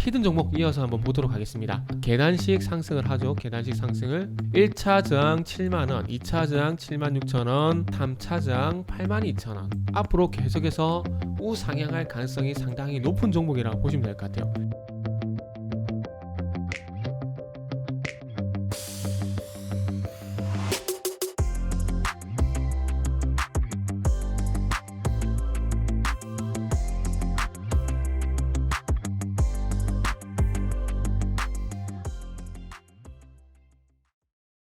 히든 종목 이어서 한번 보도록 하겠습니다. 계단식 상승을 하죠. 계단식 상승을 1차 저항 7만원, 2차 저항 76,000원, 3차 저항 82,000원. 앞으로 계속해서 우상향할 가능성이 상당히 높은 종목이라고 보시면 될 것 같아요.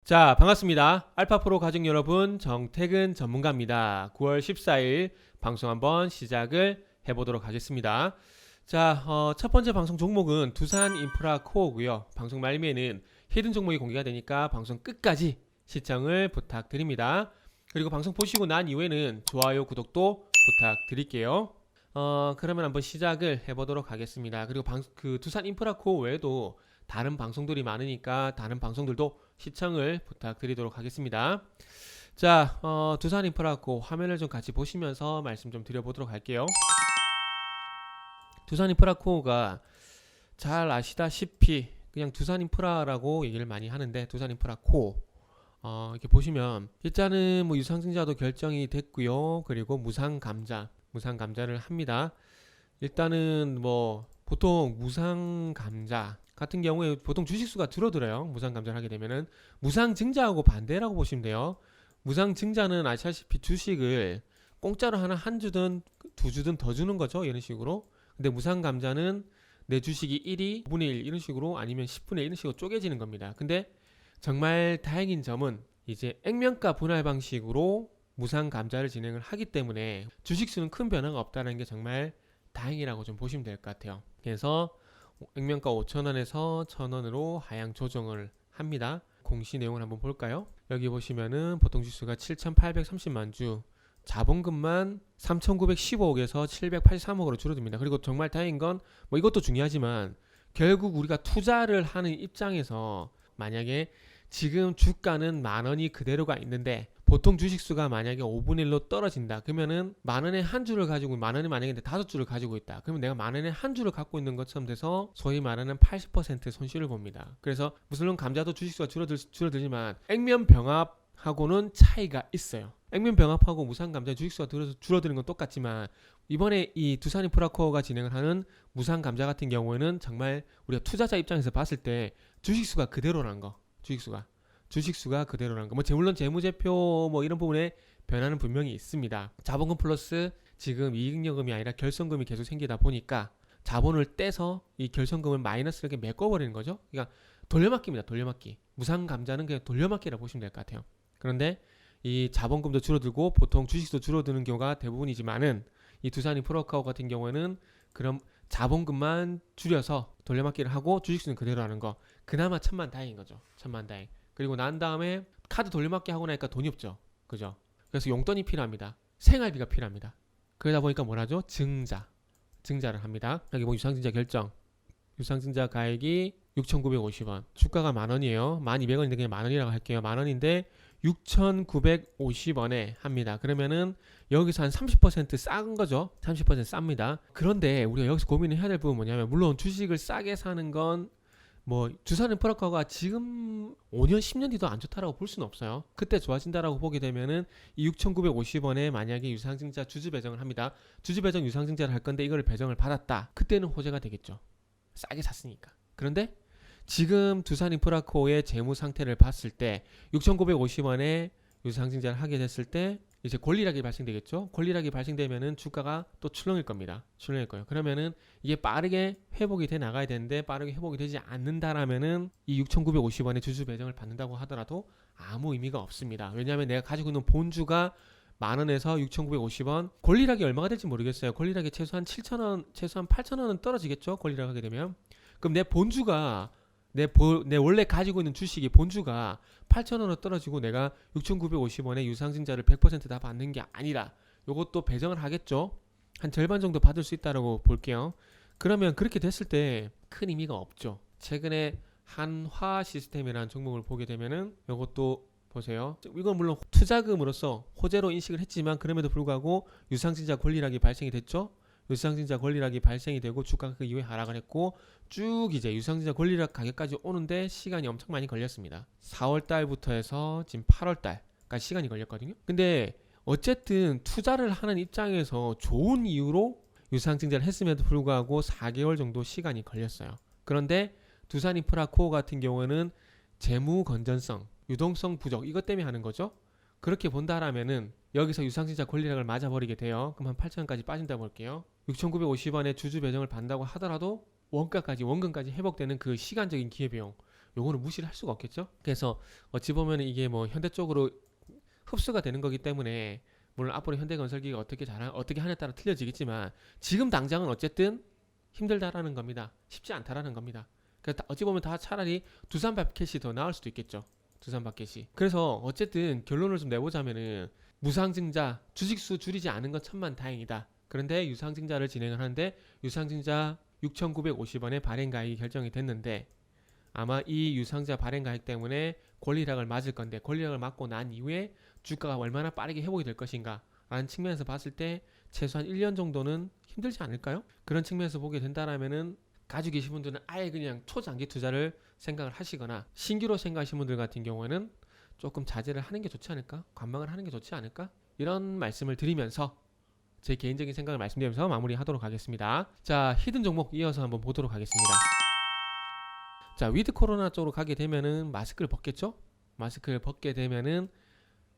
자, 반갑습니다. 알파프로 가족 여러분, 정태근 전문가입니다. 9월 14일 방송 한번 시작을 해보도록 하겠습니다. 자, 첫 번째 방송 종목은 두산인프라코어고요. 방송 말미에는 히든 종목이 공개가 되니까 방송 끝까지 시청을 부탁드립니다. 그리고 방송 보시고 난 이후에는 좋아요, 구독도 부탁드릴게요. 그러면 한번 시작을 해보도록 하겠습니다. 그리고 두산인프라코어 외에도 다른 방송들이 많으니까 다른 방송들도 시청을 부탁드리도록 하겠습니다. 자, 두산인프라코어 화면을 좀 같이 보시면서 말씀 좀 드려보도록 할게요. 두산인프라코어가 잘 아시다시피 그냥 두산인프라라고 얘기를 많이 하는데 두산인프라코어 이렇게 보시면 일단은 뭐 유상증자도 결정이 됐고요. 그리고 무상감자를 합니다. 일단은 뭐 보통 무상감자 같은 경우에 보통 주식수가 줄어들어요. 무상감자를 하게 되면은 무상증자하고 반대라고 보시면 돼요. 무상증자는 아시다시피 주식을 공짜로 한 주든 두 주든 더 주는 거죠. 이런 식으로. 근데 무상감자는 내 주식이 1이 5분의 1 이런 식으로 아니면 10분의 1 이런 식으로 쪼개지는 겁니다. 근데 정말 다행인 점은 이제 액면가 분할 방식으로 무상감자를 진행을 하기 때문에 주식수는 큰 변화가 없다는 게 정말 다행이라고 좀 보시면 될 것 같아요. 그래서 액면가 5,000원에서 1,000원으로 하향 조정을 합니다. 공시 내용을 한번 볼까요? 여기 보시면은 보통 지수가 7,830만 주, 자본금만 3,915억에서 783억으로 줄어듭니다. 그리고 정말 다행인 건 뭐 이것도 중요하지만 결국 우리가 투자를 하는 입장에서 만약에 지금 주가는 10,000원이 그대로가 있는데 보통 주식수가 만약에 5분의 1로 떨어진다. 그러면은 10,000원에 한 주를 가지고 10,000원이 만약에 5주를 가지고 있다. 그러면 내가 10,000원에 한 주를 갖고 있는 것처럼 돼서 소위 말하는 80% 손실을 봅니다. 그래서 물론 감자도 주식수가 줄어들지만 액면 병합하고는 차이가 있어요. 액면 병합하고 무상감자 주식수가 줄어드는 건 똑같지만 이번에 이 두산인프라코어가 진행을 하는 무상감자 같은 경우에는 정말 우리가 투자자 입장에서 봤을 때 주식수가 그대로라는 거. 주식수가 그대로라는 거. 뭐 물론 재무제표 뭐 이런 부분에 변화는 분명히 있습니다. 자본금 플러스 지금 이익잉여금이 아니라 결손금이 계속 생기다 보니까 자본을 떼서 이 결손금을 마이너스로 이렇게 메꿔버리는 거죠. 그러니까 돌려막기입니다. 돌려막기. 무상감자는 그냥 돌려막기라고 보시면 될 것 같아요. 그런데 이 자본금도 줄어들고 보통 주식도 줄어드는 경우가 대부분이지만은 이 두산인프라코어 같은 경우에는 그럼 자본금만 줄여서 돌려막기를 하고 주식수는 그대로 하는 거. 그나마 천만다행인 거죠. 천만다행. 그리고 난 다음에 카드 돌려막기 하고 나니까 돈이 없죠. 그죠? 그래서 용돈이 필요합니다. 생활비가 필요합니다. 그러다 보니까 뭘 하죠? 증자를 합니다. 여기 뭐 유상증자 결정. 유상증자 가액이 6,950원. 주가가 10,000원이에요. 1,200원인데 그냥 10,000원이라고 할게요. 10,000원인데 6,950원에 합니다. 그러면은 여기서 한 30% 싼 거죠. 30% 쌉니다. 그런데 우리가 여기서 고민을 해야 될 부분은 뭐냐면 물론 주식을 싸게 사는 건 뭐 두산인프라코어가 지금 5년 10년 뒤도 안 좋다라고 볼 수는 없어요. 그때 좋아진다라고 보게 되면은 이 6,950원에 만약에 유상증자 주주 배정을 합니다. 주주 배정 유상증자를 할 건데 이거를 배정을 받았다. 그때는 호재가 되겠죠. 싸게 샀으니까. 그런데 지금 두산인프라코어의 재무 상태를 봤을 때 6,950원에 유상증자를 하게 됐을 때 이제 권리락이 발생되겠죠. 권리락이 발생되면은 주가가 또 출렁일 겁니다. 출렁일 거예요. 그러면은 이게 빠르게 회복이 돼 나가야 되는데 빠르게 회복이 되지 않는다라면은 이 6,950원에 주주 배정을 받는다고 하더라도 아무 의미가 없습니다. 왜냐하면 내가 가지고 있는 본주가 10,000원에서 6,950원. 권리락이 얼마가 될지 모르겠어요. 권리락이 최소한 7,000원, 최소한 8,000원은 떨어지겠죠. 권리락 하게 되면. 그럼 내 본주가 내 원래 가지고 있는 주식이 본주가 8,000원으로 떨어지고 내가 6,950원에 유상증자를 100% 다 받는 게 아니라 요것도 배정을 하겠죠. 한 절반 정도 받을 수 있다고 볼게요. 그러면 그렇게 됐을 때 큰 의미가 없죠. 최근에 한화시스템이라는 종목을 보게 되면은 요것도 보세요. 이건 물론 투자금으로서 호재로 인식을 했지만 그럼에도 불구하고 유상증자 권리락이 발생이 됐죠. 유상증자 권리락이 발생이 되고 주가가 그 이후에 하락을 했고 쭉 이제 유상증자 권리락 가격까지 오는데 시간이 엄청 많이 걸렸습니다. 4월 달부터 해서 지금 8월 달까지 시간이 걸렸거든요. 근데 어쨌든 투자를 하는 입장에서 좋은 이유로 유상증자를 했음에도 불구하고 4개월 정도 시간이 걸렸어요. 그런데 두산인프라코어 같은 경우는 재무 건전성, 유동성 부족 이것 때문에 하는 거죠. 그렇게 본다라면은 여기서 유상증자 권리락을 맞아버리게 돼요. 그럼 한 8,000원까지 빠진다 볼게요. 6,950원에 주주 배정을 받는다고 하더라도 원금까지 회복되는 그 시간적인 기회비용 요거는 무시를 할 수가 없겠죠. 그래서 어찌 보면 이게 뭐 현대 쪽으로 흡수가 되는 거기 때문에 물론 앞으로 현대건설기가 어떻게 하냐에 따라 틀려지겠지만 지금 당장은 어쨌든 힘들다라는 겁니다. 쉽지 않다라는 겁니다. 그러니까 어찌 보면 다 차라리 두산밥켓이 더 나을 수도 있겠죠. 두산밥켓이. 그래서 어쨌든 결론을 좀 내보자면은 무상증자 주식수 줄이지 않은 건 천만다행이다. 그런데 유상증자를 진행을 하는데 유상증자 6,950원의 발행가액이 결정이 됐는데 아마 이 유상증자 발행가액 때문에 권리락을 맞을 건데 권리락을 맞고 난 이후에 주가가 얼마나 빠르게 회복이 될 것인가 라는 측면에서 봤을 때 최소한 1년 정도는 힘들지 않을까요? 그런 측면에서 보게 된다라면은 가지고 계신 분들은 아예 그냥 초장기 투자를 생각을 하시거나 신규로 생각하시는 분들 같은 경우에는 조금 자제를 하는 게 좋지 않을까? 관망을 하는 게 좋지 않을까? 이런 말씀을 드리면서 제 개인적인 생각을 말씀드리면서 마무리하도록 하겠습니다. 자, 히든 종목 이어서 한번 보도록 하겠습니다. 자, 위드 코로나 쪽으로 가게 되면은 마스크를 벗겠죠? 마스크를 벗게 되면은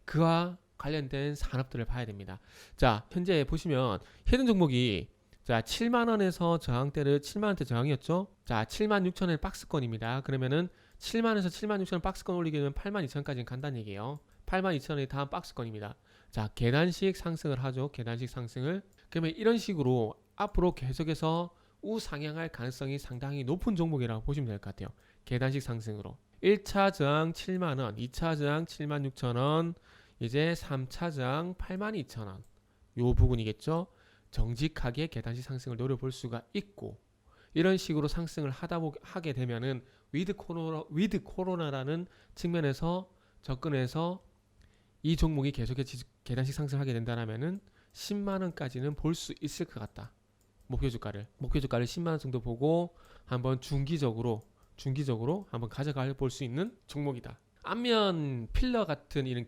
그와 관련된 산업들을 봐야 됩니다. 자, 현재 보시면 히든 종목이 자 7만원에서 저항대를 7만원대 저항이었죠. 자 76,000원 박스권입니다. 그러면은 7만원에서 76,000원 박스권 올리게 되면 82,000원까지 간다는 얘기예요. 82,000원이 다음 박스권입니다. 자 계단식 상승을 하죠. 계단식 상승을. 그러면 이런 식으로 앞으로 계속해서 우상향할 가능성이 상당히 높은 종목이라고 보시면 될 것 같아요. 계단식 상승으로 1차 저항 7만원, 2차 저항 76,000원, 이제 3차 저항 82,000원 요 부분이겠죠. 정직하게 계단식 상승을 노려볼 수가 있고 이런 식으로 상승을 하게 되면은 위드 코로나라는 측면에서 접근해서 이 종목이 계속해서 계단식 상승하게 된다면은 10만원까지는 볼 수 있을 것 같다. 목표주가를 10만원 정도 보고 한번 중기적으로 한번 가져가 볼 수 있는 종목이다. 안면 필러 같은 이런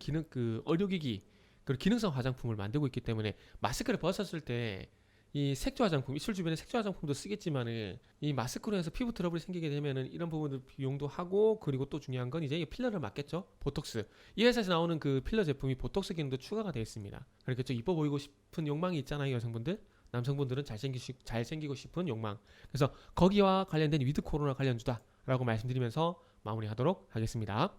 의료기기 그리고 기능성 화장품을 만들고 있기 때문에 마스크를 벗었을 때 이 색조 화장품, 입술 주변에 색조 화장품도 쓰겠지만은 이 마스크로 해서 피부 트러블이 생기게 되면은 이런 부분들 비용도 하고 그리고 또 중요한 건 이제 필러를 맞겠죠. 보톡스. 이 회사에서 나오는 그 필러 제품이 보톡스 기능도 추가가 되어 있습니다. 그렇겠죠. 이뻐 보이고 싶은 욕망이 있잖아요, 여성분들. 남성분들은 잘생기고 싶은 욕망. 그래서 거기와 관련된 위드 코로나 관련주다라고 말씀드리면서 마무리하도록 하겠습니다.